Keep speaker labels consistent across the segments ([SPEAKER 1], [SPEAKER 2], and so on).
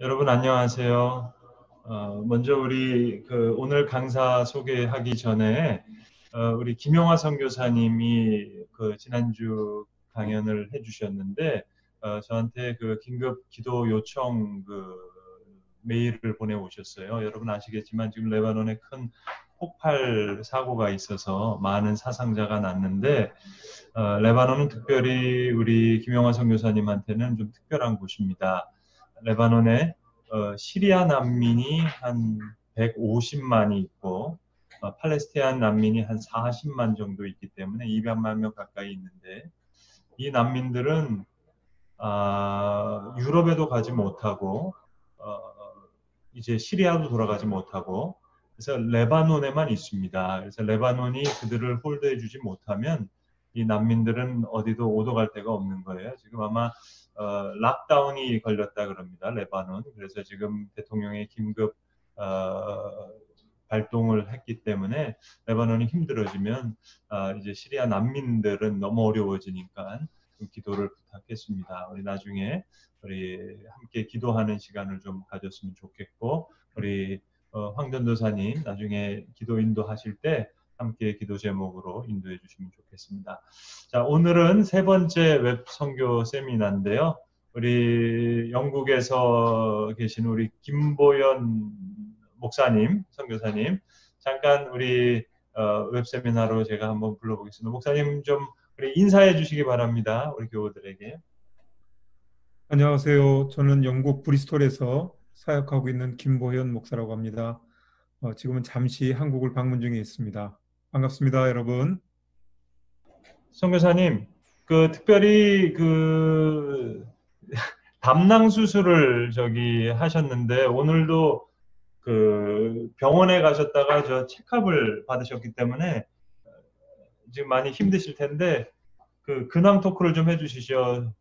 [SPEAKER 1] 여러분 안녕하세요. 먼저 우리 오늘 강사 소개하기 전에 우리 김용화 선교사님이 지난주 강연을 해주셨는데 저한테 긴급 기도 요청 메일을 보내오셨어요. 여러분 아시겠지만 지금 레바논에 큰 폭발 사고가 있어서 많은 사상자가 났는데 레바논은 특별히 우리 김용화 선교사님한테는 좀 특별한 곳입니다. 레바논에 시리아 난민이 한 150만이 있고 팔레스타인 난민이 한 40만 정도 있기 때문에 200만 명 가까이 있는데 이 난민들은 유럽에도 가지 못하고 이제 시리아도 돌아가지 못하고 그래서 레바논에만 있습니다. 그래서 레바논이 그들을 홀대해 주지 못하면 이 난민들은 어디도 오도 갈 데가 없는 거예요. 지금 아마 락다운이 걸렸다 그럽니다. 레바논. 그래서 지금 대통령의 긴급 발동을 했기 때문에 레바논이 힘들어지면 이제 시리아 난민들은 너무 어려워지니까 좀 기도를 부탁했습니다. 우리 나중에 우리 함께 기도하는 시간을 좀 가졌으면 좋겠고 우리 황전도사님 나중에 기도 인도하실 때 함께 기도 제목으로 인도해 주시면 좋겠습니다. 자, 오늘은 세 번째 웹 선교 세미나인데요. 우리 영국에서 계신 우리 김보연 목사님, 선교사님, 잠깐 우리 웹 세미나로 제가 한번 불러보겠습니다. 목사님 좀 우리 인사해 주시기 바랍니다. 우리 교우들에게.
[SPEAKER 2] 안녕하세요. 저는 영국 브리스톨에서 사역하고 있는 김보현 목사라고 합니다. 지금은 잠시 한국을 방문 중에 있습니다. 반갑습니다, 여러분.
[SPEAKER 1] 선교사님, 특별히 담낭 수술을 하셨는데 오늘도 병원에 가셨다가 저 체크업을 받으셨기 때문에 지금 많이 힘드실 텐데 근황 토크를 좀 해주시죠.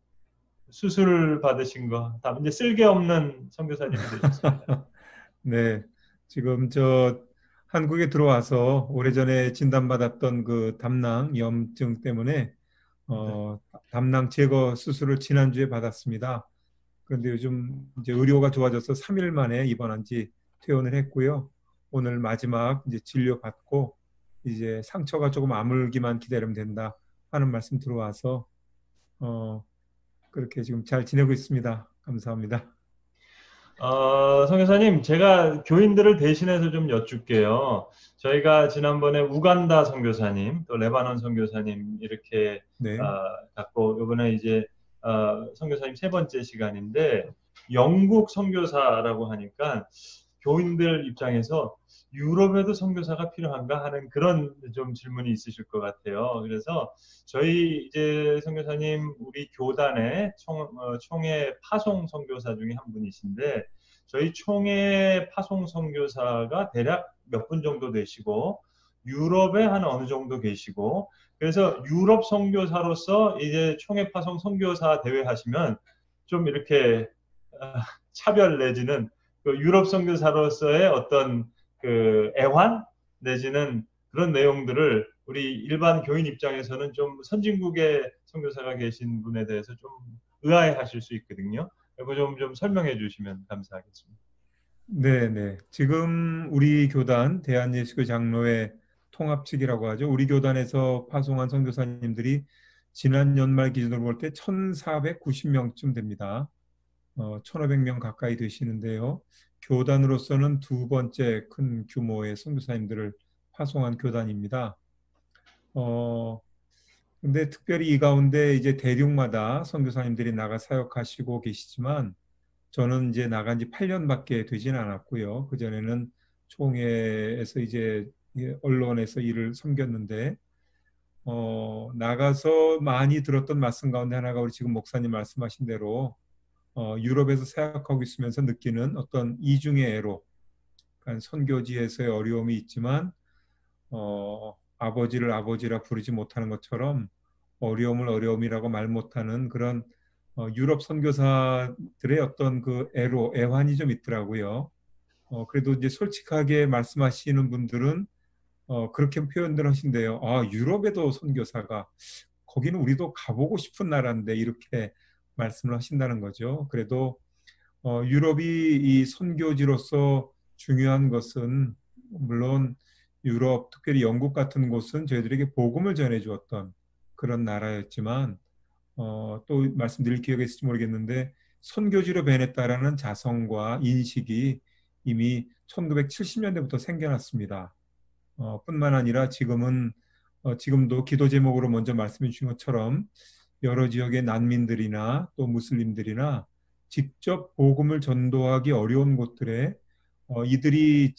[SPEAKER 1] 수술 받으신 거, 다 이제 쓸개 없는 선교사님이 되셨습니다.
[SPEAKER 2] 네, 지금 저 한국에 들어와서 오래전에 진단받았던 그 담낭 염증 때문에
[SPEAKER 1] 네.
[SPEAKER 2] 담낭 제거 수술을 지난주에 받았습니다. 그런데 요즘 이제 의료가 좋아져서 3일 만에 입원한 지 퇴원을 했고요. 오늘 마지막 이제 진료 받고 이제 상처가 조금 아물기만 기다리면 된다 하는 말씀 들어와서 그렇게 지금 잘 지내고 있습니다. 감사합니다.
[SPEAKER 1] 선교사님, 제가 교인들을 대신해서 좀 여쭙게요. 저희가 지난번에 우간다 선교사님, 또 레바논 선교사님 이렇게
[SPEAKER 2] 네.
[SPEAKER 1] 갖고 이번에 이제 선교사님 세 번째 시간인데 영국 선교사라고 하니까 교인들 입장에서 유럽에도 선교사가 필요한가 하는 그런 좀 질문이 있으실 것 같아요. 그래서 저희 이제 선교사님 우리 교단의 총회 파송 선교사 중에 한 분이신데 저희 총회 파송 선교사가 대략 몇 분 정도 되시고 유럽에 한 어느 정도 계시고 그래서 유럽 선교사로서 이제 총회 파송 선교사 대회 하시면 좀 이렇게 차별 내지는 유럽 선교사로서의 어떤 애환 내지는 그런 내용들을 우리 일반 교인 입장에서는 좀 선진국의 선교사가 계신 분에 대해서 좀 의아해하실 수 있거든요. 이거 좀 설명해 주시면 감사하겠습니다.
[SPEAKER 2] 네, 네. 지금 우리 교단 대한예수교 장로회 통합측이라고 하죠. 우리 교단에서 파송한 선교사님들이 지난 연말 기준으로 볼 때 1,490명쯤 됩니다. 1,500명 가까이 되시는데요. 교단으로서는 두 번째 큰 규모의 선교사님들을 파송한 교단입니다. 근데 특별히 이 가운데 이제 대륙마다 선교사님들이 나가 사역하시고 계시지만 저는 이제 나간 지 8년밖에 되지는 않았고요. 그전에는 총회에서 이제 언론에서 일을 섬겼는데 나가서 많이 들었던 말씀 가운데 하나가 우리 지금 목사님 말씀하신 대로 유럽에서 사역하고 있으면서 느끼는 어떤 이중의 애로, 그러니까 선교지에서의 어려움이 있지만 아버지를 아버지라 부르지 못하는 것처럼 어려움을 어려움이라고 말 못하는 그런 유럽 선교사들의 어떤 그 애로, 애환이 좀 있더라고요. 그래도 이제 솔직하게 말씀하시는 분들은 그렇게 표현들 하신대요. 아, 유럽에도 선교사가, 거기는 우리도 가보고 싶은 나라인데 이렇게 말씀을 하신다는 거죠. 그래도 유럽이 이 선교지로서 중요한 것은 물론 유럽, 특별히 영국 같은 곳은 저희들에게 복음을 전해주었던 그런 나라였지만 또 말씀드릴 기회가 있을지 모르겠는데 선교지로 변했다라는 자성과 인식이 이미 1970년대부터 생겨났습니다. 뿐만 아니라 지금도 기도 제목으로 먼저 말씀해 주신 것처럼 여러 지역의 난민들이나 또 무슬림들이나 직접 복음을 전도하기 어려운 곳들에 이들이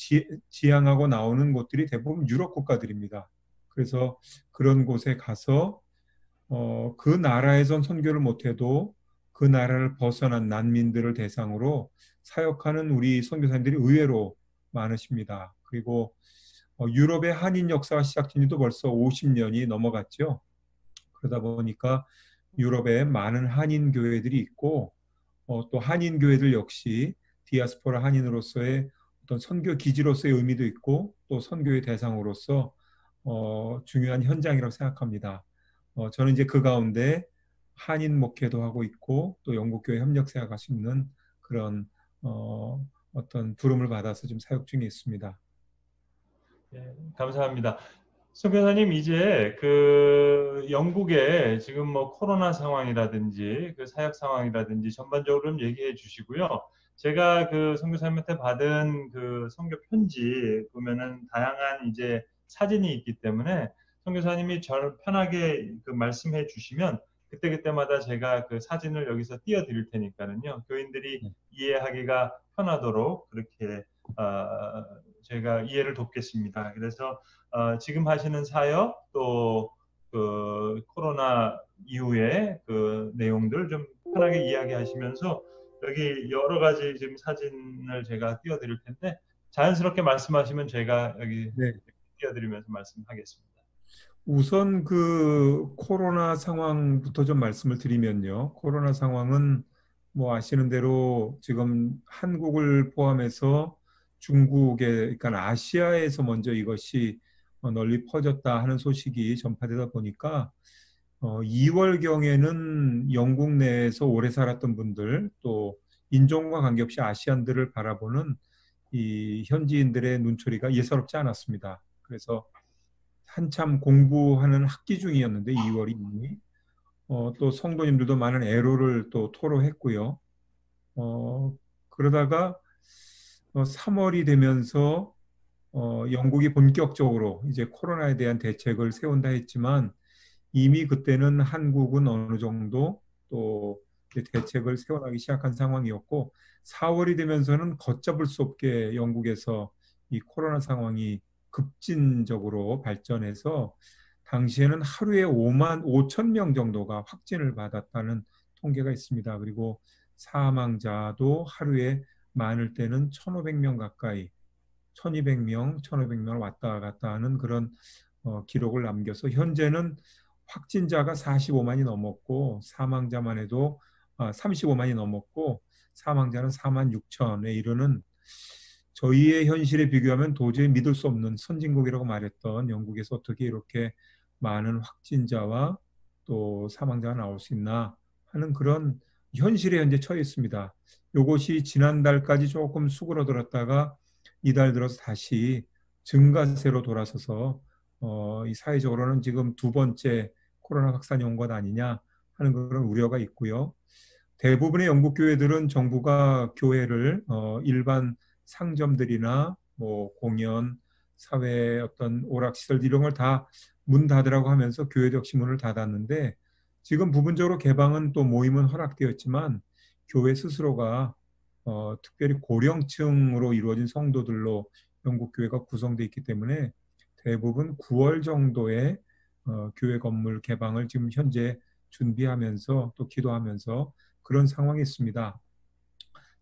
[SPEAKER 2] 지향하고 나오는 곳들이 대부분 유럽 국가들입니다. 그래서 그런 곳에 가서 그 나라에선 선교를 못해도 그 나라를 벗어난 난민들을 대상으로 사역하는 우리 선교사님들이 의외로 많으십니다. 그리고 유럽의 한인 역사가 시작된 지도 벌써 50년이 넘어갔죠. 그러다 보니까 유럽에 많은 한인 교회들이 있고 또 한인 교회들 역시 디아스포라 한인으로서의 어떤 선교 기지로서의 의미도 있고 또 선교의 대상으로서 중요한 현장이라고 생각합니다. 저는 이제 그 가운데 한인 목회도 하고 있고 또 영국교회 협력사역 할 수 있는 그런 어떤 부름을 받아서 좀 사역 중에 있습니다.
[SPEAKER 1] 예, 감사합니다. 선교사님 이제 그 영국의 지금 뭐 코로나 상황이라든지 그 사역 상황이라든지 전반적으로 좀 얘기해 주시고요. 제가 그 선교사님한테 받은 그 선교 편지 보면은 다양한 이제 사진이 있기 때문에 선교사님이 편하게 그 말씀해 주시면 그때그때마다 제가 그 사진을 여기서 띄워 드릴 테니까는요. 교인들이 이해하기가 편하도록 그렇게 제가 이해를 돕겠습니다. 그래서 지금 하시는 사역 또 그 코로나 이후에 그 내용들 좀 편하게 이야기하시면서 여기 여러 가지 지금 사진을 제가 띄워드릴 텐데 자연스럽게 말씀하시면 제가 여기
[SPEAKER 2] 네.
[SPEAKER 1] 띄워드리면서 말씀하겠습니다.
[SPEAKER 2] 우선 그 코로나 상황부터 좀 말씀을 드리면요. 코로나 상황은 뭐 아시는 대로 지금 한국을 포함해서 중국에, 그러니까 아시아에서 먼저 이것이 널리 퍼졌다 하는 소식이 전파되다 보니까 2월경에는 영국 내에서 오래 살았던 분들 또 인종과 관계없이 아시안들을 바라보는 이 현지인들의 눈초리가 예사롭지 않았습니다. 그래서 한참 공부하는 학기 중이었는데 2월이 이미 또 성도님들도 많은 애로를 또 토로했고요. 그러다가 3월이 되면서 영국이 본격적으로 이제 코로나에 대한 대책을 세운다 했지만 이미 그때는 한국은 어느 정도 또 대책을 세워나가기 시작한 상황이었고 4월이 되면서는 걷잡을 수 없게 영국에서 이 코로나 상황이 급진적으로 발전해서 당시에는 하루에 5만 5천 명 정도가 확진을 받았다는 통계가 있습니다. 그리고 사망자도 하루에 많을 때는 1,500명 가까이 1,200명, 1,500명 왔다 갔다 하는 그런 기록을 남겨서 현재는 확진자가 45만이 넘었고 사망자만 해도 35만이 넘었고 사망자는 4만 6천에 이르는 저희의 현실에 비교하면 도저히 믿을 수 없는 선진국이라고 말했던 영국에서 어떻게 이렇게 많은 확진자와 또 사망자가 나올 수 있나 하는 그런 현실에 현재 처해 있습니다. 이것이 지난달까지 조금 수그러들었다가 이달 들어서 다시 증가세로 돌아서서 이 사회적으로는 지금 두 번째 코로나 확산이 온 것 아니냐 하는 그런 우려가 있고요. 대부분의 영국 교회들은 정부가 교회를 일반 상점들이나 뭐 공연, 사회 어떤 오락시설 이런 걸 다 문 닫으라고 하면서 교회도 역시 문을 닫았는데 지금 부분적으로 개방은 또 모임은 허락되었지만 교회 스스로가 특별히 고령층으로 이루어진 성도들로 영국 교회가 구성되어 있기 때문에 대부분 9월 정도에 교회 건물 개방을 지금 현재 준비하면서 또 기도하면서 그런 상황이 있습니다.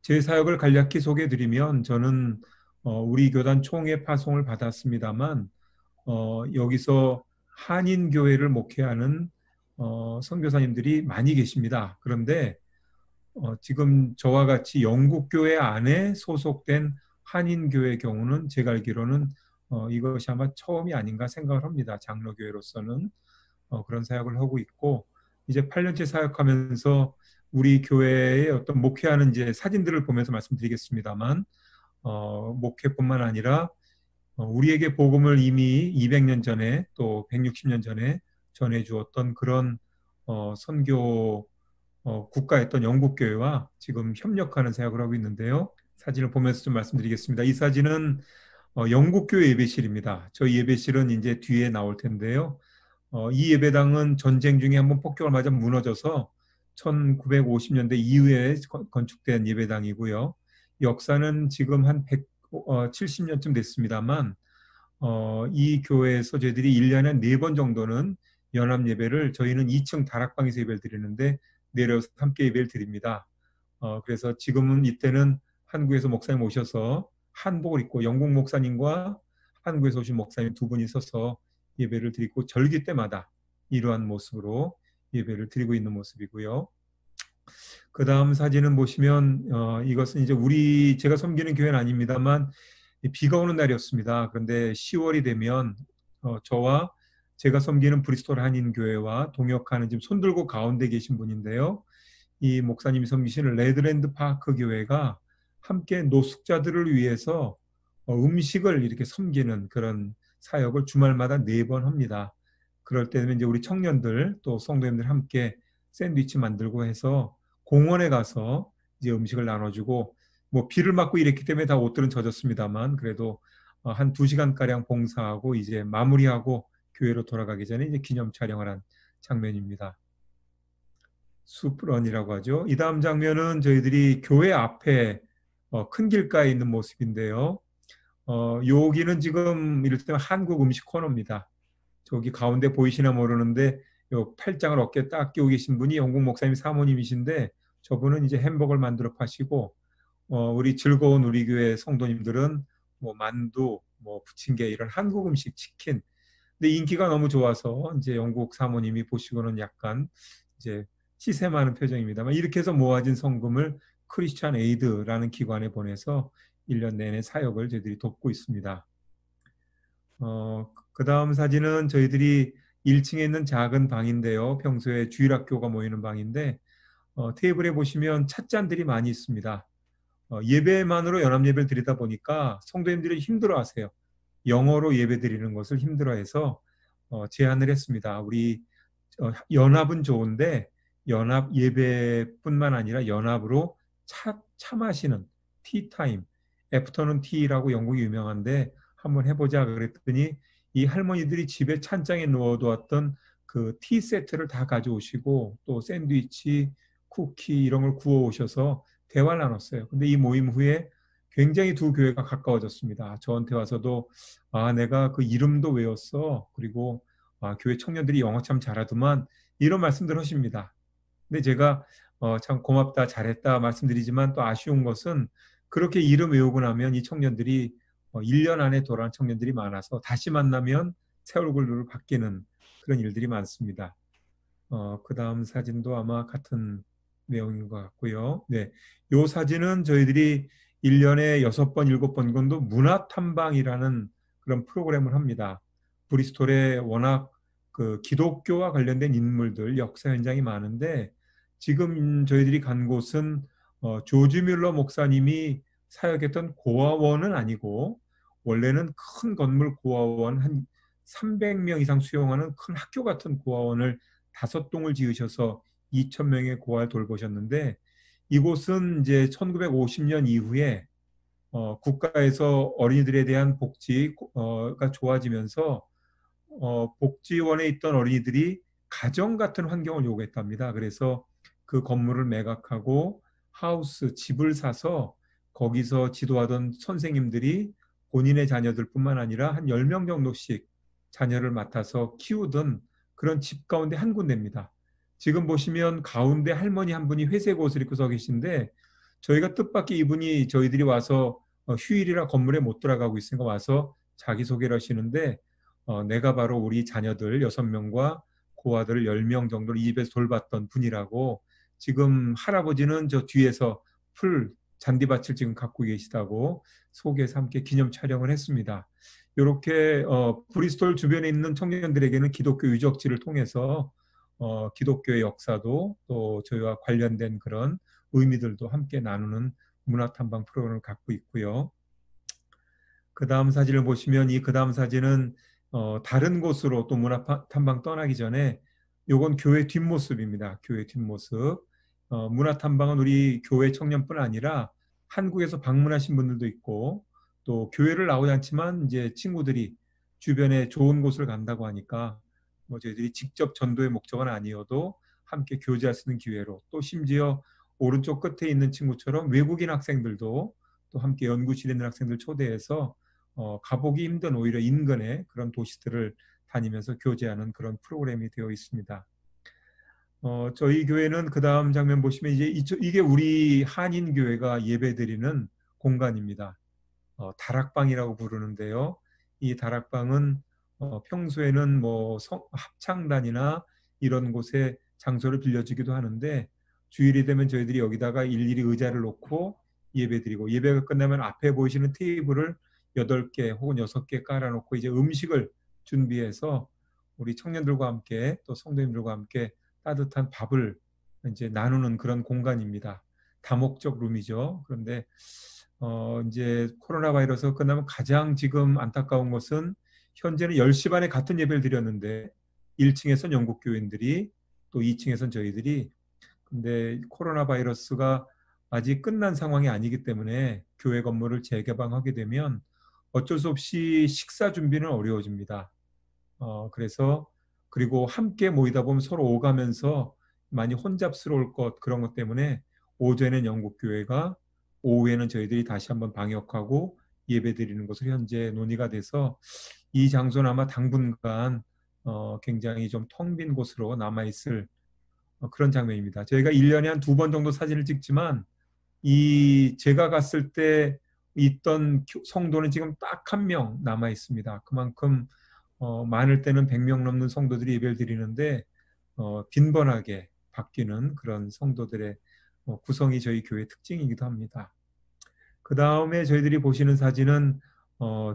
[SPEAKER 2] 제 사역을 간략히 소개해드리면 저는 우리 교단 총회 파송을 받았습니다만 여기서 한인 교회를 목회하는 선교사님들이 많이 계십니다. 그런데 지금 저와 같이 영국 교회 안에 소속된 한인 교회 경우는 제가 알기로는 이것이 아마 처음이 아닌가 생각을 합니다. 장로교회로서는 그런 사역을 하고 있고 이제 8년째 사역하면서 우리 교회의 어떤 목회하는 이제 사진들을 보면서 말씀드리겠습니다만, 목회뿐만 아니라 우리에게 복음을 이미 200년 전에 또 160년 전에 전해 주었던 그런 선교 국가였던 영국 교회와 지금 협력하는 사역을 하고 있는데요. 사진을 보면서 좀 말씀드리겠습니다. 이 사진은 영국 교회 예배실입니다. 저희 예배실은 이제 뒤에 나올 텐데요. 이 예배당은 전쟁 중에 한번 폭격을 맞아 무너져서 1950년대 이후에 건축된 예배당이고요. 역사는 지금 한 170년쯤 됐습니다만, 이 교회에서 저희들이 1년에 4번 정도는 연합 예배를, 저희는 2층 다락방에서 예배를 드리는데 내려서 함께 예배를 드립니다. 그래서 지금은 이때는 한국에서 목사님 오셔서 한복을 입고 영국 목사님과 한국에서 오신 목사님 두 분이 서서 예배를 드리고 절기 때마다 이러한 모습으로 예배를 드리고 있는 모습이고요. 그 다음 사진은 보시면 이것은 이제 제가 섬기는 교회는 아닙니다만 비가 오는 날이었습니다. 그런데 10월이 되면 저와 제가 섬기는 브리스톨 한인교회와 동역하는 지금 손들고 가운데 계신 분인데요. 이 목사님이 섬기시는 레드랜드 파크 교회가 함께 노숙자들을 위해서 음식을 이렇게 섬기는 그런 사역을 주말마다 4번 합니다. 그럴 때는 이제 우리 청년들 또 성도님들 함께 샌드위치 만들고 해서 공원에 가서 이제 음식을 나눠주고, 뭐 비를 맞고 이랬기 때문에 다 옷들은 젖었습니다만 그래도 한 2시간가량 봉사하고 이제 마무리하고 교회로 돌아가기 전에 이제 기념 촬영을 한 장면입니다. 숲런이라고 하죠. 이 다음 장면은 저희들이 교회 앞에 큰 길가에 있는 모습인데요. 여기는 지금 이를테면 한국 음식 코너입니다. 저기 가운데 보이시나 모르는데 요 팔짱을 어깨에 딱 끼고 계신 분이 영국 목사님 사모님이신데, 저분은 이제 햄버거를 만들어 파시고, 우리 즐거운 우리 교회 성도님들은 뭐 만두, 뭐 부침개 이런 한국 음식, 치킨. 근데 인기가 너무 좋아서 이제 영국 사모님이 보시고는 약간 이제 시샘하는 표정입니다만, 이렇게 해서 모아진 성금을 크리스찬 에이드라는 기관에 보내서 1년 내내 사역을 저희들이 돕고 있습니다. 그 다음 사진은 저희들이 1층에 있는 작은 방인데요. 평소에 주일학교가 모이는 방인데 테이블에 보시면 찻잔들이 많이 있습니다. 예배만으로 연합예배를 드리다 보니까 성도님들이 힘들어하세요. 영어로 예배 드리는 것을 힘들어해서 제안을 했습니다. 우리 연합은 좋은데 연합 예배뿐만 아니라 연합으로 차 마시는 티타임, 애프터눈 티라고 영국이 유명한데 한번 해보자 그랬더니 이 할머니들이 집에 찬장에 넣어두었던 그 티 세트를 다 가져오시고 또 샌드위치, 쿠키 이런 걸 구워 오셔서 대화를 나눴어요. 근데 이 모임 후에 굉장히 두 교회가 가까워졌습니다. 저한테 와서도 내가 그 이름도 외웠어. 그리고 교회 청년들이 영어 참 잘하더만, 이런 말씀들 하십니다. 근데 제가 참 고맙다, 잘했다 말씀드리지만 또 아쉬운 것은 그렇게 이름 외우고 나면 이 청년들이 1년 안에 돌아온 청년들이 많아서 다시 만나면 새 얼굴로 바뀌는 그런 일들이 많습니다. 그 다음 사진도 아마 같은 내용인 것 같고요. 네, 이 사진은 저희들이 1년에 6번, 7번 정도 문화탐방이라는 그런 프로그램을 합니다. 브리스톨에 워낙 그 기독교와 관련된 인물들, 역사 현장이 많은데 지금 저희들이 간 곳은 조지 뮬러 목사님이 사역했던 고아원은 아니고, 원래는 큰 건물 고아원 한 300명 이상 수용하는 큰 학교 같은 고아원을 5동을 지으셔서 2,000명의 고아를 돌보셨는데, 이곳은 이제 1950년 이후에 국가에서 어린이들에 대한 복지가 좋아지면서 복지원에 있던 어린이들이 가정 같은 환경을 요구했답니다. 그래서 그 건물을 매각하고 집을 사서 거기서 지도하던 선생님들이 본인의 자녀들뿐만 아니라 한 10명 정도씩 자녀를 맡아서 키우던 그런 집 가운데 한 군데입니다. 지금 보시면 가운데 할머니 한 분이 회색 옷을 입고 서 계신데, 저희가 뜻밖의 이분이 저희들이 와서 휴일이라 건물에 못 들어가고 있으니까 와서 자기소개를 하시는데, 내가 바로 우리 자녀들 6명과 고아들 10명 정도를 이 집에서 돌봤던 분이라고, 지금 할아버지는 저 뒤에서 풀 잔디밭을 지금 갖고 계시다고 소개해서 함께 기념 촬영을 했습니다. 이렇게 브리스톨 주변에 있는 청년들에게는 기독교 유적지를 통해서 기독교의 역사도 또 저희와 관련된 그런 의미들도 함께 나누는 문화탐방 프로그램을 갖고 있고요. 그 다음 사진을 보시면 이 그 다음 사진은 다른 곳으로 또 문화탐방 떠나기 전에 요건 교회 뒷모습입니다. 교회 뒷모습. 문화탐방은 우리 교회 청년뿐 아니라 한국에서 방문하신 분들도 있고 또 교회를 나오지 않지만 이제 친구들이 주변에 좋은 곳을 간다고 하니까 뭐 저희들이 직접 전도의 목적은 아니어도 함께 교제할 수 있는 기회로 또 심지어 오른쪽 끝에 있는 친구처럼 외국인 학생들도 또 함께 연구실에 있는 학생들 초대해서 가보기 힘든 오히려 인근의 그런 도시들을 다니면서 교제하는 그런 프로그램이 되어 있습니다. 저희 교회는 그 다음 장면 보시면 이제 이게 우리 한인 교회가 예배드리는 공간입니다. 다락방이라고 부르는데요. 이 다락방은 평소에는 뭐 합창단이나 이런 곳에 장소를 빌려주기도 하는데 주일이 되면 저희들이 여기다가 일일이 의자를 놓고 예배드리고 예배가 끝나면 앞에 보이시는 테이블을 8개 혹은 6개 깔아놓고 이제 음식을 준비해서 우리 청년들과 함께 또 성도님들과 함께 따뜻한 밥을 이제 나누는 그런 공간입니다. 다목적 룸이죠. 그런데 이제 코로나 바이러스가 끝나면 가장 지금 안타까운 것은 현재는 10시 반에 같은 예배를 드렸는데 1층에선 영국 교인들이 또 2층에선 저희들이 근데 코로나 바이러스가 아직 끝난 상황이 아니기 때문에 교회 건물을 재개방하게 되면 어쩔 수 없이 식사 준비는 어려워집니다. 그래서 그리고 함께 모이다 보면 서로 오가면서 많이 혼잡스러울 그런 것 때문에 오전에는 영국 교회가 오후에는 저희들이 다시 한번 방역하고 예배 드리는 것으로 현재 논의가 돼서 이 장소는 아마 당분간 굉장히 좀 텅 빈 곳으로 남아있을 그런 장면입니다. 저희가 1년에 한 2번 정도 사진을 찍지만 이 제가 갔을 때 있던 성도는 지금 딱 1명 남아 있습니다. 그만큼 많을 때는 100명 넘는 성도들이 예배를 드리는데 빈번하게 바뀌는 그런 성도들의 구성이 저희 교회 특징이기도 합니다. 그 다음에 저희들이 보시는 사진은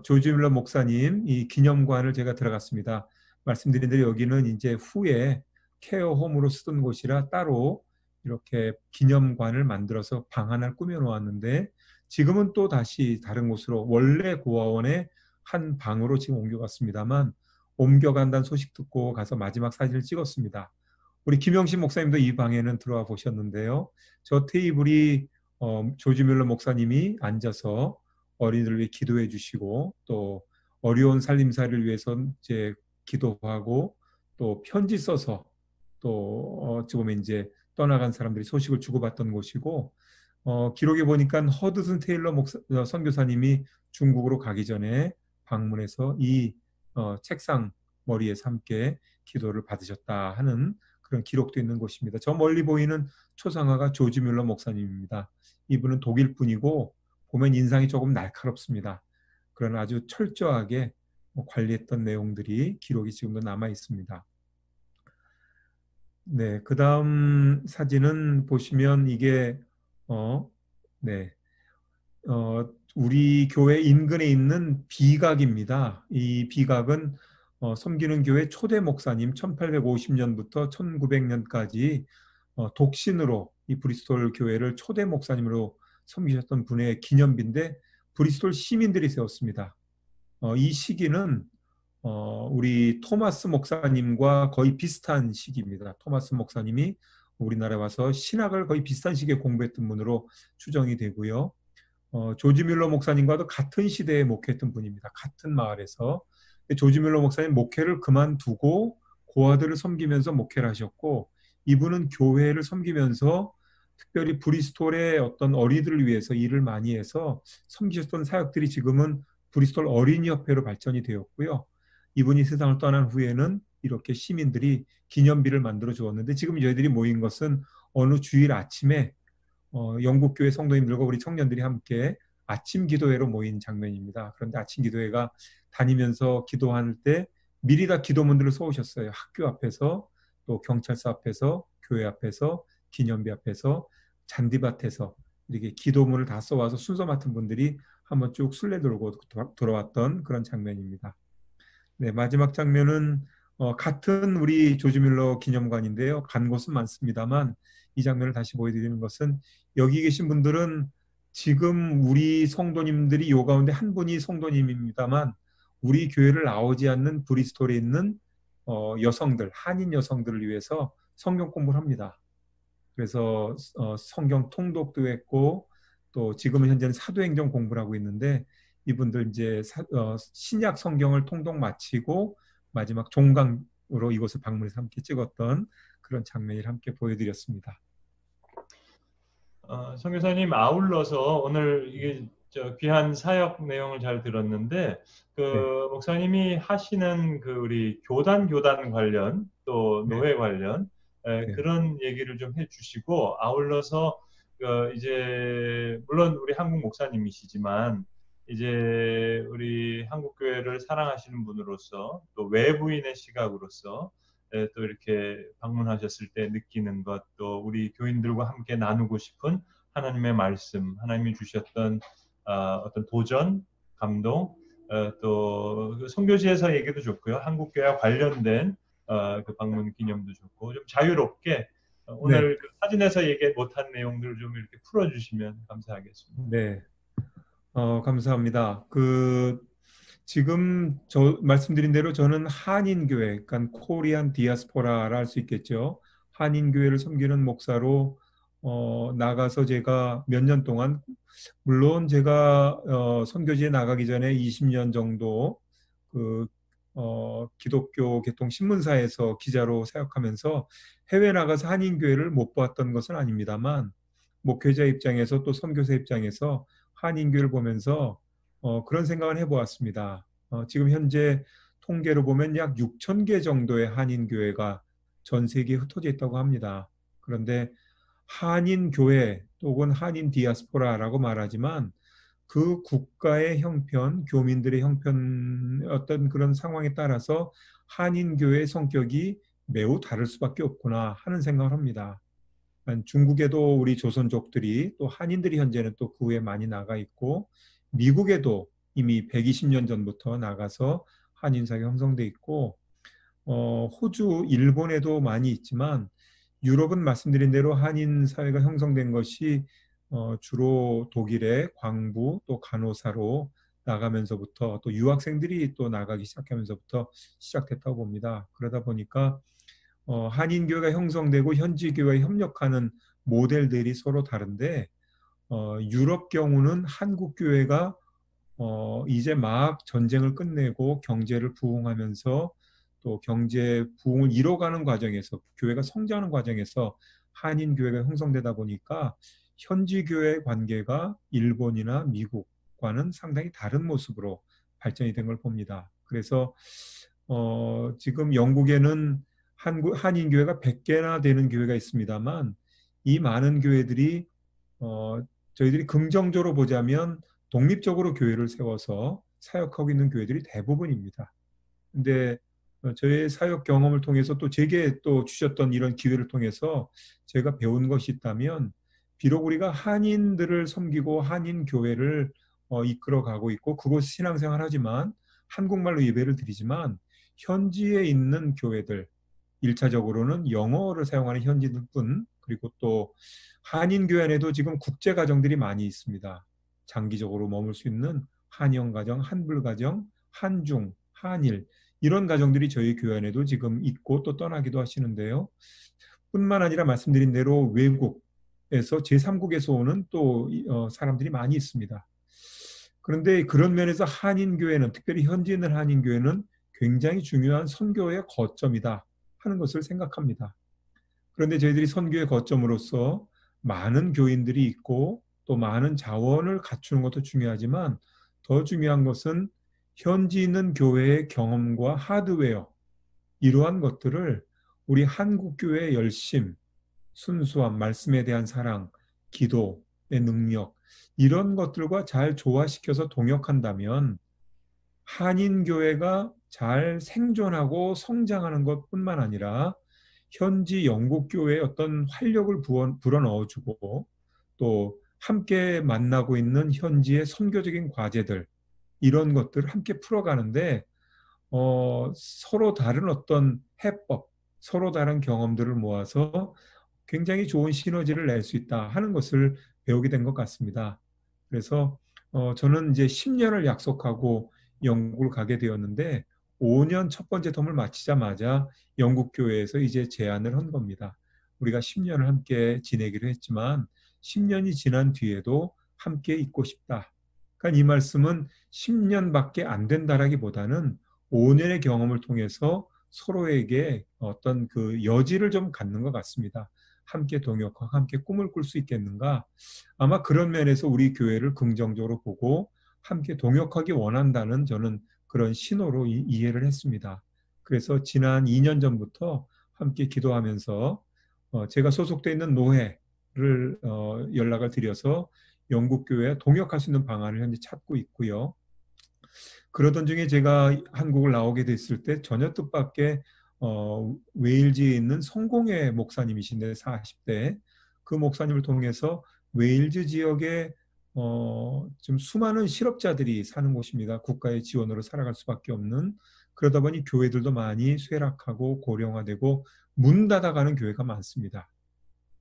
[SPEAKER 2] 조지 뮬러 목사님 이 기념관을 제가 들어갔습니다. 말씀드린 대로 여기는 이제 후에 케어홈으로 쓰던 곳이라 따로 이렇게 기념관을 만들어서 방 하나를 꾸며 놓았는데 지금은 또 다시 다른 곳으로 원래 고아원의 한 방으로 지금 옮겨갔습니다만 옮겨간다는 소식 듣고 가서 마지막 사진을 찍었습니다. 우리 김영신 목사님도 이 방에는 들어와 보셨는데요. 저 테이블이 조지 뮬러 목사님이 앉아서 어린이들을 위해 기도해 주시고 또 어려운 살림살이를 위해서 이제 기도하고 또 편지 써서 또 어찌 보면 이제 떠나간 사람들이 소식을 주고받던 곳이고 기록에 보니까 허드슨 테일러 선교사님이 중국으로 가기 전에 방문해서 이 책상 머리에서 함께 기도를 받으셨다 하는 그런 기록도 있는 곳입니다. 저 멀리 보이는 초상화가 조지 뮬러 목사님입니다. 이분은 독일 분이고 보면 인상이 조금 날카롭습니다. 그러나 아주 철저하게 관리했던 내용들이 기록이 지금도 남아 있습니다. 네, 그 다음 사진은 보시면 이게 네, 우리 교회 인근에 있는 비각입니다. 이 비각은 섬기는 교회 초대 목사님 1850년부터 1900년까지 독신으로 이 브리스톨 교회를 초대 목사님으로 섬기셨던 분의 기념비인데 브리스톨 시민들이 세웠습니다. 이 시기는 우리 토마스 목사님과 거의 비슷한 시기입니다. 토마스 목사님이 우리나라에 와서 신학을 거의 비슷한 시기에 공부했던 분으로 추정이 되고요. 조지 뮬러 목사님과도 같은 시대에 목회했던 분입니다. 같은 마을에서. 조지 뮬러 목사님 목회를 그만두고 고아들을 섬기면서 목회를 하셨고 이분은 교회를 섬기면서 특별히 브리스톨의 어떤 어린이들을 위해서 일을 많이 해서 섬기셨던 사역들이 지금은 브리스톨 어린이협회로 발전이 되었고요. 이분이 세상을 떠난 후에는 이렇게 시민들이 기념비를 만들어 주었는데 지금 저희들이 모인 것은 어느 주일 아침에 영국교회 성도님들과 우리 청년들이 함께 아침 기도회로 모인 장면입니다. 그런데 아침 기도회가 다니면서 기도할 때 미리 다 기도문들을 써오셨어요. 학교 앞에서 또 경찰서 앞에서 교회 앞에서 기념비 앞에서 잔디밭에서 이렇게 기도문을 다 써와서 순서 맡은 분들이 한번 쭉 순례 돌고 돌아왔던 그런 장면입니다. 네, 마지막 장면은 같은 우리 조지 밀러 기념관인데요. 간 곳은 많습니다만 이 장면을 다시 보여드리는 것은 여기 계신 분들은 지금 우리 성도님들이 요 가운데 한 분이 성도님입니다만 우리 교회를 나오지 않는 브리스톨에 있는 여성들, 한인 여성들을 위해서 성경 공부를 합니다. 그래서 성경 통독도 했고 또 지금은 현재는 사도행전 공부를 하고 있는데 이분들 이제 신약 성경을 통독 마치고 마지막 종강으로 이곳을 방문해서 함께 찍었던 그런 장면을 함께 보여드렸습니다.
[SPEAKER 1] 선교사님 아울러서 오늘 이게 귀한 사역 내용을 잘 들었는데
[SPEAKER 2] 네,
[SPEAKER 1] 그 목사님이 하시는 그 우리 교단 관련 또
[SPEAKER 2] 네,
[SPEAKER 1] 노예 관련
[SPEAKER 2] 네,
[SPEAKER 1] 그런 얘기를 좀 해주시고 아울러서 이제 물론 우리 한국 목사님이시지만 이제 우리 한국 교회를 사랑하시는 분으로서 또 외부인의 시각으로서 또 이렇게 방문하셨을 때 느끼는 것, 또 우리 교인들과 함께 나누고 싶은 하나님의 말씀, 하나님이 주셨던 어떤 도전, 감동, 또 선교지에서 얘기도 좋고요. 한국교회와 관련된 그 방문 기념도 좋고 좀 자유롭게
[SPEAKER 2] 네,
[SPEAKER 1] 오늘 그 사진에서 얘기 못한 내용들을 좀 이렇게 풀어주시면 감사하겠습니다.
[SPEAKER 2] 네. 감사합니다. 지금 저 말씀드린 대로 저는 한인교회, 그러니까 코리안 디아스포라라 할 수 있겠죠. 한인교회를 섬기는 목사로 나가서 제가 몇 년 동안, 물론 제가 선교지에 나가기 전에 20년 정도 그 기독교 개통 신문사에서 기자로 사역하면서 해외 나가서 한인교회를 못 봤던 것은 아닙니다만 목회자 입장에서 또 선교사 입장에서 한인교회를 보면서 그런 생각을 해보았습니다. 지금 현재 통계로 보면 약 6천 개 정도의 한인교회가 전 세계에 흩어져 있다고 합니다. 그런데 한인교회 혹은 한인 디아스포라라고 말하지만 그 국가의 형편, 교민들의 형편 어떤 그런 상황에 따라서 한인교회의 성격이 매우 다를 수밖에 없구나 하는 생각을 합니다. 중국에도 우리 조선족들이 또 한인들이 현재는 또 그 후에 많이 나가 있고 미국에도 이미 120년 전부터 나가서 한인사회가 형성돼 있고 호주, 일본에도 많이 있지만 유럽은 말씀드린 대로 한인 사회가 형성된 것이 주로 독일의 광부 또 간호사로 나가면서부터 또 유학생들이 또 나가기 시작하면서부터 시작됐다고 봅니다. 그러다 보니까 한인교회가 형성되고 현지교회와 협력하는 모델들이 서로 다른데 유럽 경우는 한국교회가 이제 막 전쟁을 끝내고 경제를 부흥하면서 또 경제 부흥을 이뤄가는 과정에서 교회가 성장하는 과정에서 한인 교회가 형성되다 보니까 현지 교회의 관계가 일본이나 미국과는 상당히 다른 모습으로 발전이 된 걸 봅니다. 그래서 지금 영국에는 한인 교회가 100개나 되는 교회가 있습니다만 이 많은 교회들이 저희들이 긍정적으로 보자면 독립적으로 교회를 세워서 사역하고 있는 교회들이 대부분입니다. 근데 저의 사역 경험을 통해서 또 제게 또 주셨던 이런 기회를 통해서 제가 배운 것이 있다면 비록 우리가 한인들을 섬기고 한인 교회를 이끌어가고 있고 그곳 신앙생활 하지만 한국말로 예배를 드리지만 현지에 있는 교회들 1차적으로는 영어를 사용하는 현지인뿐 그리고 또 한인 교회 안에도 지금 국제 가정들이 많이 있습니다. 장기적으로 머물 수 있는 한영 가정, 한불 가정, 한중, 한일 이런 가정들이 저희 교회 안에도 지금 있고 또 떠나기도 하시는데요. 뿐만 아니라 말씀드린 대로 외국에서 제3국에서 오는 또 사람들이 많이 있습니다. 그런데 그런 면에서 한인교회는 특별히 현지 있는 한인교회는 굉장히 중요한 선교의 거점이다 하는 것을 생각합니다. 그런데 저희들이 선교의 거점으로서 많은 교인들이 있고 또 많은 자원을 갖추는 것도 중요하지만 더 중요한 것은 현지 있는 교회의 경험과 하드웨어 이러한 것들을 우리 한국 교회의 열심, 순수함, 말씀에 대한 사랑, 기도의 능력 이런 것들과 잘 조화시켜서 동역한다면 한인교회가 잘 생존하고 성장하는 것뿐만 아니라 현지 영국교회의 어떤 활력을 불어넣어주고 또 함께 만나고 있는 현지의 선교적인 과제들 이런 것들을 함께 풀어가는데 서로 다른 어떤 해법, 서로 다른 경험들을 모아서 굉장히 좋은 시너지를 낼 수 있다 하는 것을 배우게 된 것 같습니다. 그래서 저는 이제 10년을 약속하고 영국을 가게 되었는데 5년 첫 번째 텀을 마치자마자 영국 교회에서 이제 제안을 한 겁니다. 우리가 10년을 함께 지내기로 했지만 10년이 지난 뒤에도 함께 있고 싶다. 그러니까 이 말씀은 10년밖에 안 된다라기보다는 5년의 경험을 통해서 서로에게 어떤 그 여지를 좀 갖는 것 같습니다. 함께 동역하고 함께 꿈을 꿀 수 있겠는가? 아마 그런 면에서 우리 교회를 긍정적으로 보고 함께 동역하기 원한다는 저는 그런 신호로 이해를 했습니다. 그래서 지난 2년 전부터 함께 기도하면서 제가 소속돼 있는 노회를 연락을 드려서 영국 교회에 동역할 수 있는 방안을 현재 찾고 있고요. 그러던 중에 제가 한국을 나오게 됐을 때 전혀 뜻밖의 웨일즈에 있는 성공회 목사님이신데 40대 그 목사님을 통해서 웨일즈 지역에 좀 수많은 실업자들이 사는 곳입니다. 국가의 지원으로 살아갈 수밖에 없는 그러다 보니 교회들도 많이 쇠락하고 고령화되고 문 닫아가는 교회가 많습니다.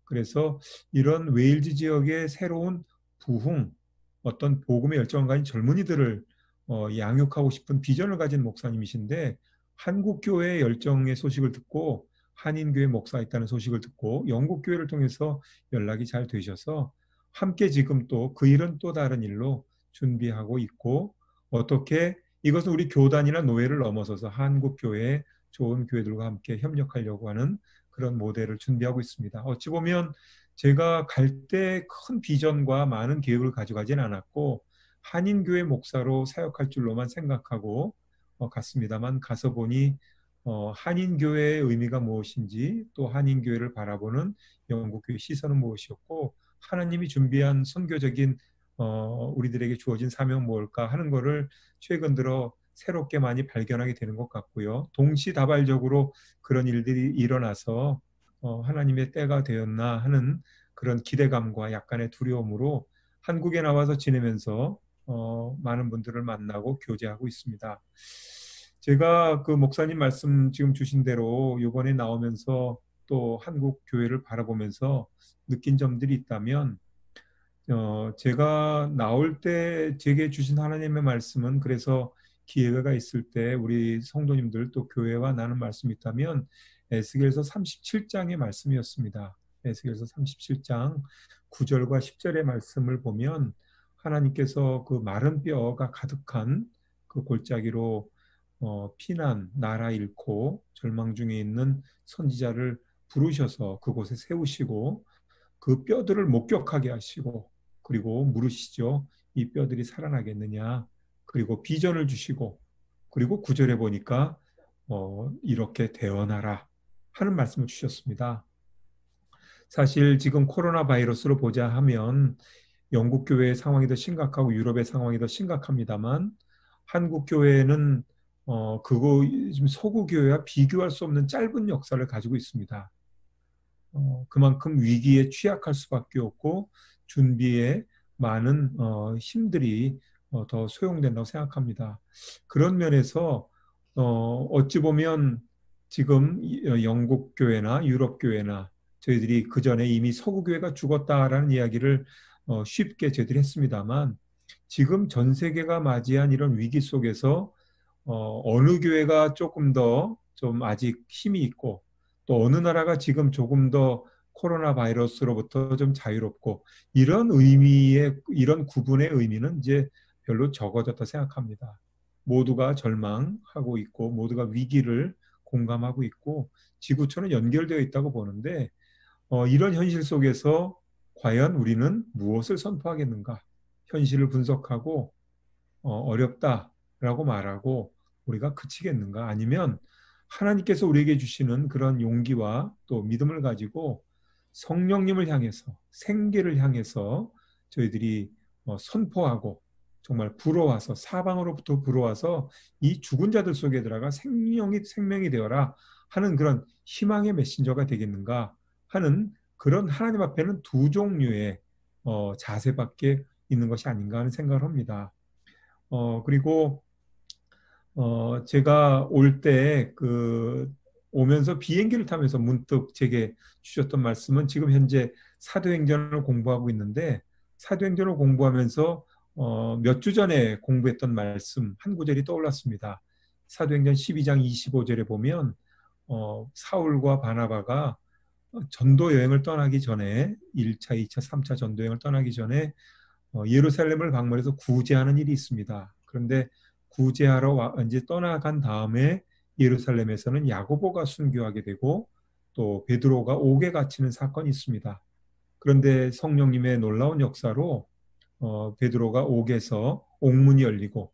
[SPEAKER 2] 그래서 이런 웨일즈 지역의 새로운 부흥, 어떤 복음의 열정을 가진 젊은이들을 양육하고 싶은 비전을 가진 목사님이신데 한국 교회의 열정의 소식을 듣고 한인교회 목사가 있다는 소식을 듣고 영국 교회를 통해서 연락이 잘 되셔서 함께 지금 또 그 일은 또 다른 일로 준비하고 있고 어떻게 이것은 우리 교단이나 노예를 넘어서서 한국 교회의 좋은 교회들과 함께 협력하려고 하는 그런 모델을 준비하고 있습니다. 어찌 보면 제가 갈 때 큰 비전과 많은 계획을 가져가진 않았고 한인교회 목사로 사역할 줄로만 생각하고 갔습니다만 가서 보니 한인교회의 의미가 무엇인지 또 한인교회를 바라보는 영국교회 시선은 무엇이었고 하나님이 준비한 선교적인 우리들에게 주어진 사명은 뭘까 하는 것을 최근 들어 새롭게 많이 발견하게 되는 것 같고요. 동시다발적으로 그런 일들이 일어나서 하나님의 때가 되었나 하는 그런 기대감과 약간의 두려움으로 한국에 나와서 지내면서 많은 분들을 만나고 교제하고 있습니다. 제가 그 목사님 말씀 지금 주신 대로 이번에 나오면서 또 한국 교회를 바라보면서 느낀 점들이 있다면 제가 나올 때 제게 주신 하나님의 말씀은 그래서 기회가 있을 때 우리 성도님들 또 교회와 나눈 말씀이 있다면 에스겔서 37장의 말씀이었습니다. 에스겔서 37장 9절과 10절의 말씀을 보면 하나님께서 그 마른 뼈가 가득한 그 골짜기로 피난, 나라 잃고 절망 중에 있는 선지자를 부르셔서 그곳에 세우시고 그 뼈들을 목격하게 하시고 그리고 물으시죠. 이 뼈들이 살아나겠느냐. 그리고 비전을 주시고 그리고 구절에 보니까 이렇게 되어나라 하는 말씀을 주셨습니다. 사실 지금 코로나 바이러스로 보자 하면 영국 교회의 상황이 더 심각하고 유럽의 상황이 더 심각합니다만 한국 교회는 그거 지금 서구 교회와 비교할 수 없는 짧은 역사를 가지고 있습니다. 그만큼 위기에 취약할 수밖에 없고 준비에 많은 힘들이 더 소용된다고 생각합니다. 그런 면에서 어찌 보면 지금 영국 교회나 유럽 교회나 저희들이 그 전에 이미 서구 교회가 죽었다라는 이야기를 쉽게 저희들이 했습니다만 지금 전 세계가 맞이한 이런 위기 속에서 어느 교회가 조금 더 좀 아직 힘이 있고 또 어느 나라가 지금 조금 더 코로나 바이러스로부터 좀 자유롭고 이런 의미의 이런 구분의 의미는 이제 별로 적어졌다 생각합니다. 모두가 절망하고 있고 모두가 위기를 공감하고 있고 지구촌은 연결되어 있다고 보는데 이런 현실 속에서 과연 우리는 무엇을 선포하겠는가? 현실을 분석하고 어렵다라고 말하고 우리가 그치겠는가? 아니면 하나님께서 우리에게 주시는 그런 용기와 또 믿음을 가지고 성령님을 향해서 생계를 향해서 저희들이 선포하고 정말 불어와서 사방으로부터 불어와서 이 죽은 자들 속에 들어가 생명이 되어라 하는 그런 희망의 메신저가 되겠는가 하는 그런 하나님 앞에는 두 종류의 자세밖에 있는 것이 아닌가 하는 생각을 합니다. 그리고 제가 올 때 오면서 비행기를 타면서 문득 제게 주셨던 말씀은 지금 현재 사도행전을 공부하고 있는데 사도행전을 공부하면서 몇 주 전에 공부했던 말씀 한 구절이 떠올랐습니다. 사도행전 12장 25절에 보면 사울과 바나바가 전도 여행을 떠나기 전에 1차, 2차, 3차 전도 여행을 떠나기 전에 예루살렘을 방문해서 구제하는 일이 있습니다. 그런데 구제하러 이제 떠나간 다음에 예루살렘에서는 야고보가 순교하게 되고 또 베드로가 옥에 갇히는 사건이 있습니다. 그런데 성령님의 놀라운 역사로 베드로가 옥에서 옥문이 열리고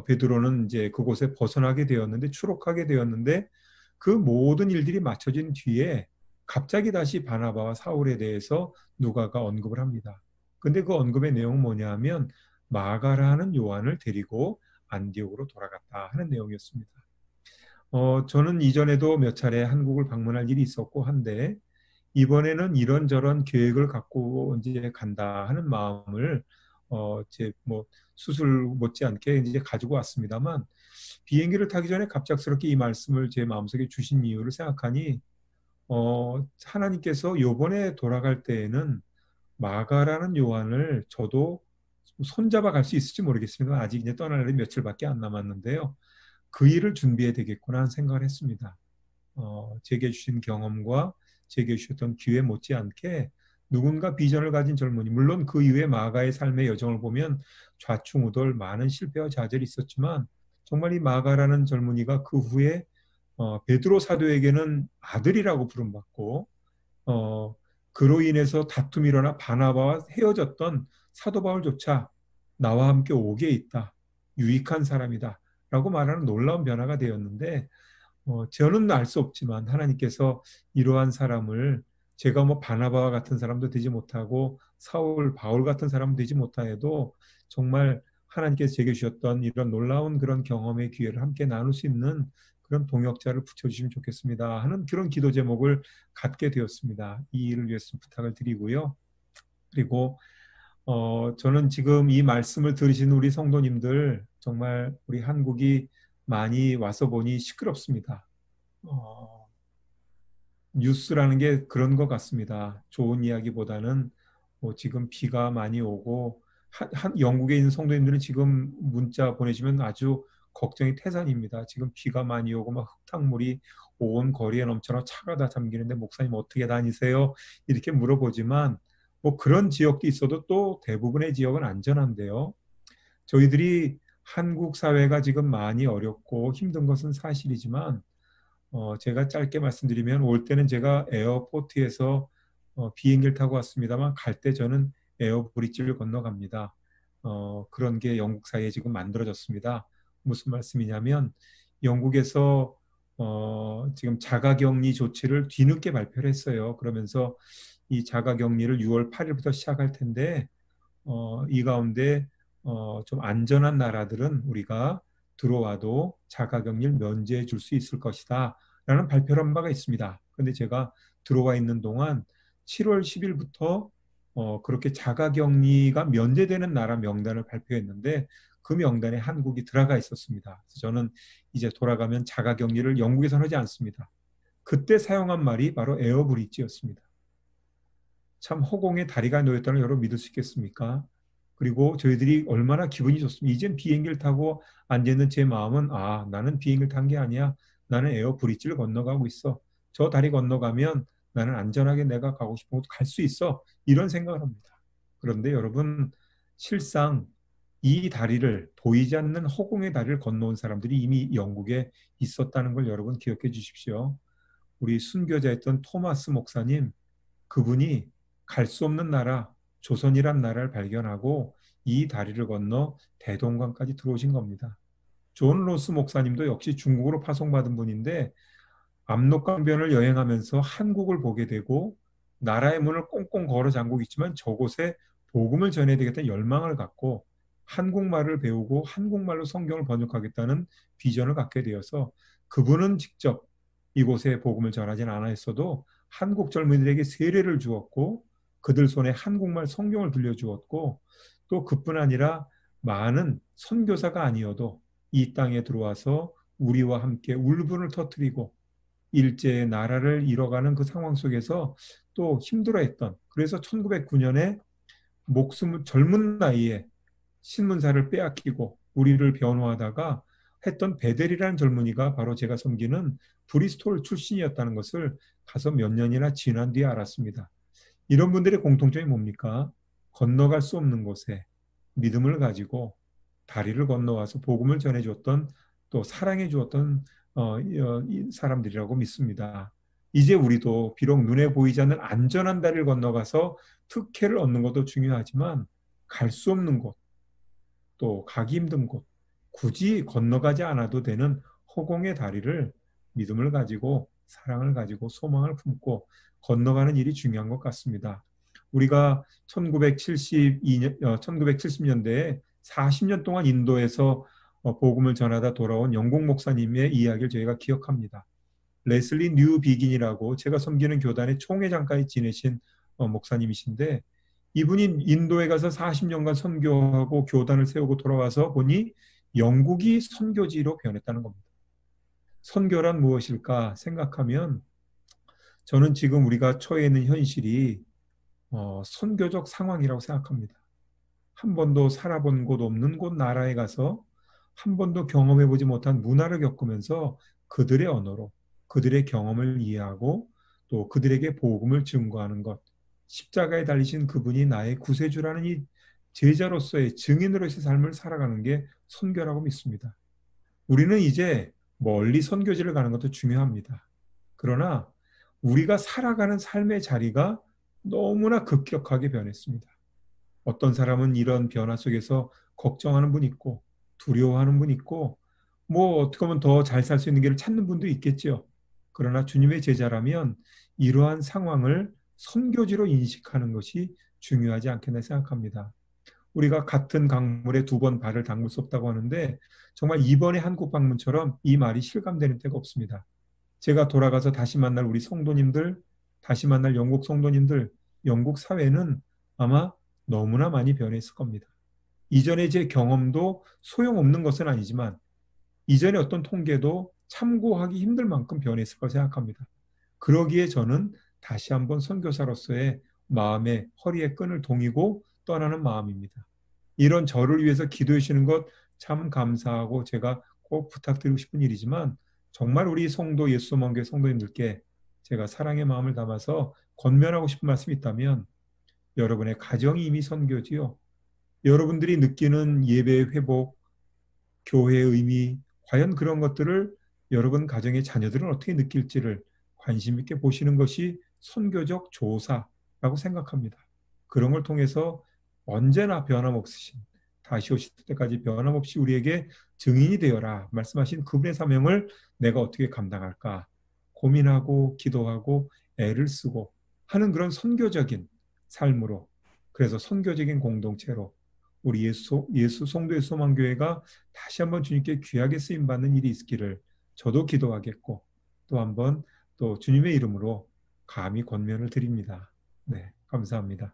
[SPEAKER 2] 베드로는 이제 그곳에 벗어나게 되었는데 추록하게 되었는데 그 모든 일들이 맞춰진 뒤에 갑자기 다시 바나바와 사울에 대해서 누가가 언급을 합니다. 근데 그 언급의 내용은 뭐냐 하면 마가라는 요한을 데리고 안디옥으로 돌아갔다 하는 내용이었습니다. 저는 이전에도 몇 차례 한국을 방문할 일이 있었고 한데 이번에는 이런저런 계획을 갖고 이제 간다 하는 마음을 제 뭐 수술 못지않게 이제 가지고 왔습니다만 비행기를 타기 전에 갑작스럽게 이 말씀을 제 마음속에 주신 이유를 생각하니 하나님께서 요번에 돌아갈 때에는 마가라는 요한을 저도 손잡아 갈 수 있을지 모르겠습니다. 아직 이제 떠날 날이 며칠밖에 안 남았는데요. 그 일을 준비해야 되겠구나 하는 생각을 했습니다. 제게 주신 경험과 제게 주셨던 기회 못지않게 누군가 비전을 가진 젊은이, 물론 그 이후에 마가의 삶의 여정을 보면 좌충우돌 많은 실패와 좌절이 있었지만 정말 이 마가라는 젊은이가 그 후에 베드로 사도에게는 아들이라고 부름받고 그로 인해서 다툼이 일어나 바나바와 헤어졌던 사도 바울조차 나와 함께 옥에 있다. 유익한 사람이다. 라고 말하는 놀라운 변화가 되었는데 저는 알 수 없지만 하나님께서 이러한 사람을 제가 뭐 바나바와 같은 사람도 되지 못하고 사울, 바울 같은 사람도 되지 못하여도 정말 하나님께서 제게 주셨던 이런 놀라운 그런 경험의 기회를 함께 나눌 수 있는 그런 동역자를 붙여주시면 좋겠습니다 하는 그런 기도 제목을 갖게 되었습니다. 이 일을 위해서 부탁을 드리고요. 그리고 저는 지금 이 말씀을 들으시는 우리 성도님들 정말 우리 한국이 많이 와서 보니 시끄럽습니다. 뉴스라는 게 그런 것 같습니다. 좋은 이야기보다는 지금 비가 많이 오고 영국에 있는 성도님들은 지금 문자 보내시면 아주 걱정이 태산입니다. 지금 비가 많이 오고 막 흙탕물이 온 거리에 넘쳐나 차가 다 잠기는데 목사님 어떻게 다니세요? 이렇게 물어보지만 뭐 그런 지역도 있어도 또 대부분의 지역은 안전한데요. 저희들이 한국 사회가 지금 많이 어렵고 힘든 것은 사실이지만 제가 짧게 말씀드리면 올 때는 제가 에어포트에서 비행기를 타고 왔습니다만 갈 때 저는 에어 브릿지를 건너갑니다. 그런 게 영국 사회에 지금 만들어졌습니다. 무슨 말씀이냐면 영국에서 지금 자가격리 조치를 뒤늦게 발표를 했어요. 그러면서 이 자가격리를 6월 8일부터 시작할 텐데 이 가운데 좀 안전한 나라들은 우리가 들어와도 자가격리를 면제해 줄 수 있을 것이다 라는 발표를 한 바가 있습니다. 그런데 제가 들어와 있는 동안 7월 10일부터 그렇게 자가격리가 면제되는 나라 명단을 발표했는데 그 명단에 한국이 들어가 있었습니다. 그래서 저는 이제 돌아가면 자가격리를 영국에서는 하지 않습니다. 그때 사용한 말이 바로 에어브릿지였습니다. 참 허공에 다리가 놓였다는 여러분 믿을 수 있겠습니까? 그리고 저희들이 얼마나 기분이 좋습니다. 이젠 비행기를 타고 앉아있는 제 마음은 나는 비행기를 탄 게 아니야. 나는 에어 브릿지를 건너가고 있어. 저 다리 건너가면 나는 안전하게 내가 가고 싶은 곳 갈 수 있어. 이런 생각을 합니다. 그런데 여러분 실상 이 다리를 보이지 않는 허공의 다리를 건너온 사람들이 이미 영국에 있었다는 걸 여러분 기억해 주십시오. 우리 순교자였던 토마스 목사님 그분이 갈 수 없는 나라 조선이란 나라를 발견하고 이 다리를 건너 대동강까지 들어오신 겁니다. 존 로스 목사님도 역시 중국으로 파송받은 분인데 압록강변을 여행하면서 한국을 보게 되고 나라의 문을 꽁꽁 걸어 잠그고 있지만 저곳에 복음을 전해야 되겠다는 열망을 갖고 한국말을 배우고 한국말로 성경을 번역하겠다는 비전을 갖게 되어서 그분은 직접 이곳에 복음을 전하지는 않았어도 한국 젊은이들에게 세례를 주었고 그들 손에 한국말 성경을 들려주었고 또 그뿐 아니라 많은 선교사가 아니어도 이 땅에 들어와서 우리와 함께 울분을 터뜨리고 일제의 나라를 잃어가는 그 상황 속에서 또 힘들어했던, 그래서 1909년에 목숨을 젊은 나이에 신문사를 빼앗기고 우리를 변호하다가 했던 베델이라는 젊은이가 바로 제가 섬기는 브리스톨 출신이었다는 것을 가서 몇 년이나 지난 뒤에 알았습니다. 이런 분들의 공통점이 뭡니까? 건너갈 수 없는 곳에 믿음을 가지고 다리를 건너와서 복음을 전해줬던, 또 사랑해주었던 사람들이라고 믿습니다. 이제 우리도 비록 눈에 보이지 않는 안전한 다리를 건너가서 특혜를 얻는 것도 중요하지만 갈 수 없는 곳, 또 가기 힘든 곳, 굳이 건너가지 않아도 되는 허공의 다리를 믿음을 가지고 사랑을 가지고 소망을 품고 건너가는 일이 중요한 것 같습니다. 우리가 1970년대에 40년 동안 인도에서 복음을 전하다 돌아온 영국 목사님의 이야기를 저희가 기억합니다. 레슬리 뉴 비긴이라고 제가 섬기는 교단의 총회장까지 지내신 목사님이신데, 이분이 인도에 가서 40년간 선교하고 교단을 세우고 돌아와서 보니 영국이 선교지로 변했다는 겁니다. 선교란 무엇일까 생각하면 저는 지금 우리가 처해 있는 현실이 선교적 상황이라고 생각합니다. 한 번도 살아본 곳 없는 곳 나라에 가서 한 번도 경험해보지 못한 문화를 겪으면서 그들의 언어로 그들의 경험을 이해하고 또 그들에게 복음을 증거하는 것, 십자가에 달리신 그분이 나의 구세주라는 이 제자로서의 증인으로서의 삶을 살아가는 게 선교라고 믿습니다. 우리는 이제 멀리 선교지를 가는 것도 중요합니다. 그러나 우리가 살아가는 삶의 자리가 너무나 급격하게 변했습니다. 어떤 사람은 이런 변화 속에서 걱정하는 분 있고 두려워하는 분 있고 뭐 어떻게 하면 더 잘 살 수 있는 길을 찾는 분도 있겠죠. 그러나 주님의 제자라면 이러한 상황을 선교지로 인식하는 것이 중요하지 않겠나 생각합니다. 우리가 같은 강물에 두 번 발을 담글 수 없다고 하는데 정말 이번의 한국 방문처럼 이 말이 실감되는 때가 없습니다. 제가 돌아가서 다시 만날 우리 성도님들, 다시 만날 영국 성도님들, 영국 사회는 아마 너무나 많이 변했을 겁니다. 이전의 제 경험도 소용없는 것은 아니지만 이전의 어떤 통계도 참고하기 힘들 만큼 변했을 거라 생각합니다. 그러기에 저는 다시 한번 선교사로서의 마음의 허리에 끈을 동이고 떠나는 마음입니다. 이런 저를 위해서 기도해 주시는 것 참 감사하고 제가 꼭 부탁드리고 싶은 일이지만 정말 우리 성도 예수소망교회 성도님들께 제가 사랑의 마음을 담아서 권면하고 싶은 말씀이 있다면 여러분의 가정이 이미 선교지요. 여러분들이 느끼는 예배의 회복, 교회의 의미, 과연 그런 것들을 여러분 가정의 자녀들은 어떻게 느낄지를 관심 있게 보시는 것이 선교적 조사라고 생각합니다. 그런 걸 통해서 언제나 변함없으신, 다시 오실 때까지 변함없이 우리에게 증인이 되어라 말씀하신 그분의 사명을 내가 어떻게 감당할까 고민하고 기도하고 애를 쓰고 하는 그런 선교적인 삶으로, 그래서 선교적인 공동체로 우리 예수 성도의 소망교회가 다시 한번 주님께 귀하게 쓰임받는 일이 있기를 저도 기도하겠고 또 한번 또 주님의 이름으로 감히 권면을 드립니다. 네, 감사합니다.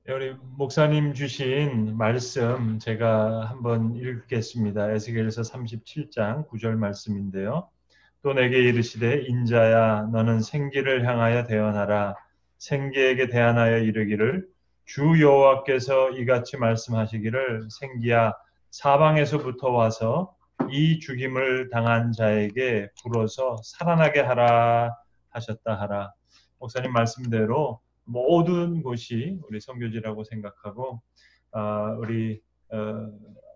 [SPEAKER 1] 우리 목사님 주신 말씀 제가 한번 읽겠습니다. 에스겔서 37장 9절 말씀인데요. 또 내게 이르시되 인자야 너는 생기를 향하여 대언하라. 생기에게 대안하여 이르기를 주 여호와께서 이같이 말씀하시기를 생기야 사방에서부터 와서 이 죽임을 당한 자에게 불어서 살아나게 하라 하셨다 하라. 목사님 말씀대로 모든 곳이 우리 선교지라고 생각하고 우리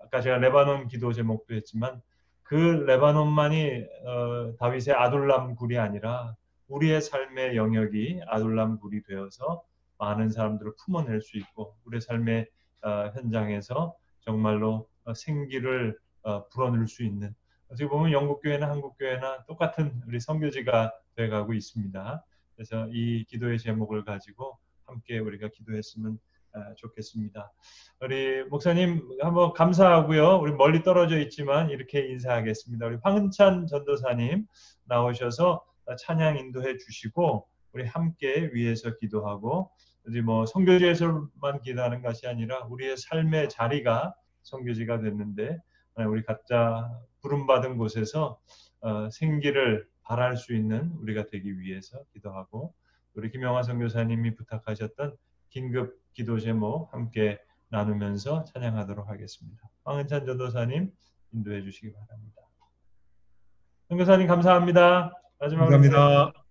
[SPEAKER 1] 아까 제가 레바논 기도 제목도 했지만 그 레바논만이 다윗의 아둘람 굴이 아니라 우리의 삶의 영역이 아둘람 굴이 되어서 많은 사람들을 품어낼 수 있고 우리의 삶의 현장에서 정말로 생기를 불어넣을 수 있는, 어떻게 보면 영국교회나 한국교회나 똑같은 우리 선교지가 돼가고 있습니다. 그래서 이 기도의 제목을 가지고 함께 우리가 기도했으면 좋겠습니다. 우리 목사님 한번 감사하고요. 우리 멀리 떨어져 있지만 이렇게 인사하겠습니다. 우리 황은찬 전도사님 나오셔서 찬양 인도해 주시고 우리 함께 위에서 기도하고, 어디 뭐 선교지에서만 기도하는 것이 아니라 우리의 삶의 자리가 선교지가 됐는데 우리 각자 부름받은 곳에서 생기를 발할 수 있는 우리가 되기 위해서 기도하고, 우리 김영화 선교사님이 부탁하셨던 긴급 기도 제목 함께 나누면서 찬양하도록 하겠습니다. 황은찬 전도사님 인도해 주시기 바랍니다. 선교사님 감사합니다. 마지막으로 인사해 주세요.
[SPEAKER 2] 감사합니다.